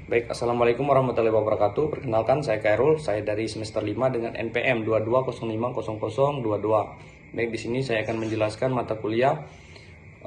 Baik, Assalamualaikum warahmatullahi wabarakatuh. Perkenalkan, saya Khairul, saya dari semester 5 dengan NPM 22050022. Baik, di sini saya akan menjelaskan mata kuliah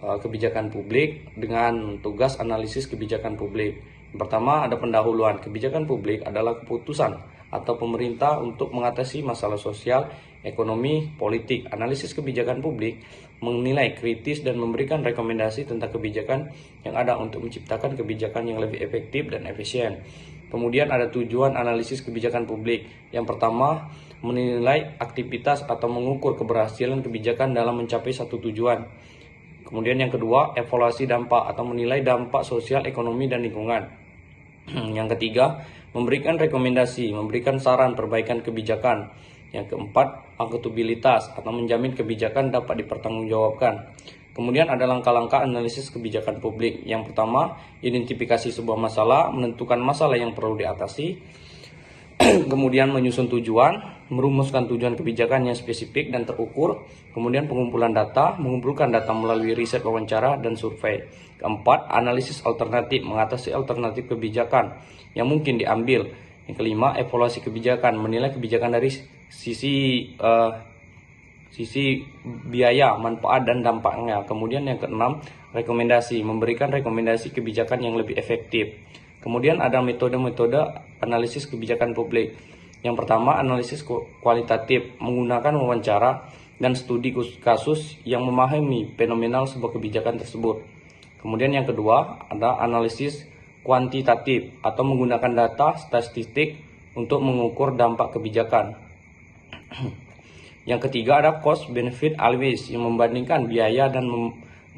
kebijakan publik dengan tugas analisis kebijakan publik. Yang pertama, ada pendahuluan. Kebijakan publik adalah keputusan atau pemerintah untuk mengatasi masalah sosial, ekonomi, politik. Analisis kebijakan publik menilai kritis dan memberikan rekomendasi tentang kebijakan yang ada untuk menciptakan kebijakan yang lebih efektif dan efisien. Kemudian ada tujuan analisis kebijakan publik. Yang pertama, menilai aktivitas atau mengukur keberhasilan kebijakan dalam mencapai satu tujuan. Kemudian yang kedua, evaluasi dampak atau menilai dampak sosial, ekonomi, dan lingkungan. Yang ketiga, memberikan rekomendasi, memberikan saran perbaikan kebijakan. Yang keempat, akuntabilitas atau menjamin kebijakan dapat dipertanggungjawabkan. Kemudian ada langkah-langkah analisis kebijakan publik. Yang pertama, identifikasi sebuah masalah, menentukan masalah yang perlu diatasi. Kemudian menyusun tujuan, merumuskan tujuan kebijakan yang spesifik dan terukur. Kemudian pengumpulan data, mengumpulkan data melalui riset, wawancara, dan survei. Keempat, analisis alternatif, mengatasi alternatif kebijakan yang mungkin diambil. Yang kelima, evaluasi kebijakan, menilai kebijakan dari sisi biaya, manfaat, dan dampaknya. Kemudian yang keenam, rekomendasi, memberikan rekomendasi kebijakan yang lebih efektif. Kemudian ada metode-metode analisis kebijakan publik. Yang pertama, analisis kualitatif, menggunakan wawancara dan studi kasus yang memahami fenomenal sebuah kebijakan tersebut. Kemudian yang kedua, ada analisis kuantitatif atau menggunakan data statistik untuk mengukur dampak kebijakan. Yang ketiga ada cost benefit analysis yang membandingkan biaya dan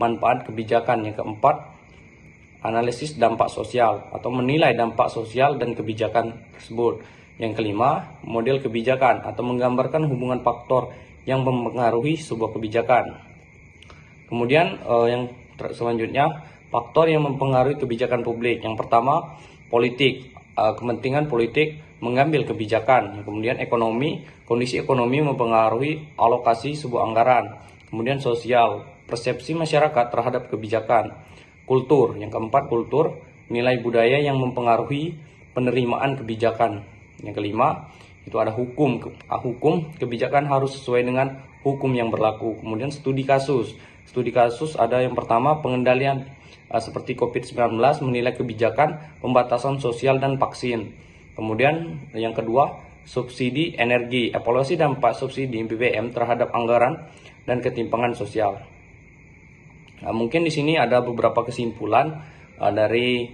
manfaat kebijakan. Yang keempat, analisis dampak sosial atau menilai dampak sosial dan kebijakan tersebut. Yang kelima, model kebijakan atau menggambarkan hubungan faktor yang mempengaruhi sebuah kebijakan. Kemudian yang selanjutnya, faktor yang mempengaruhi kebijakan publik. Yang pertama, politik, kepentingan politik mengambil kebijakan. Kemudian ekonomi, kondisi ekonomi mempengaruhi alokasi sebuah anggaran. Kemudian sosial, persepsi masyarakat terhadap kebijakan. Kultur, yang keempat kultur, nilai budaya yang mempengaruhi penerimaan kebijakan. Yang kelima, itu ada hukum, kebijakan harus sesuai dengan hukum yang berlaku. Kemudian studi kasus ada yang pertama pengendalian seperti COVID-19, menilai kebijakan pembatasan sosial dan vaksin. Kemudian yang kedua, subsidi energi, evaluasi dampak subsidi BBM terhadap anggaran dan ketimpangan sosial. Nah, mungkin di sini ada beberapa kesimpulan dari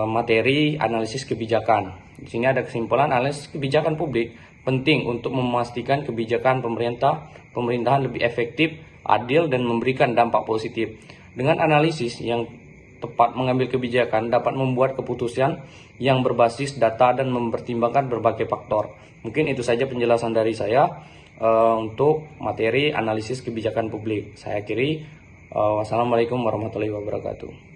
materi analisis kebijakan. Di sini ada kesimpulan analisis kebijakan publik penting untuk memastikan kebijakan pemerintahan lebih efektif, adil, dan memberikan dampak positif. Dengan analisis yang tepat mengambil kebijakan dapat membuat keputusan yang berbasis data dan mempertimbangkan berbagai faktor. Mungkin itu saja penjelasan dari saya untuk materi analisis kebijakan publik. Saya akhiri. Wassalamualaikum warahmatullahi wabarakatuh.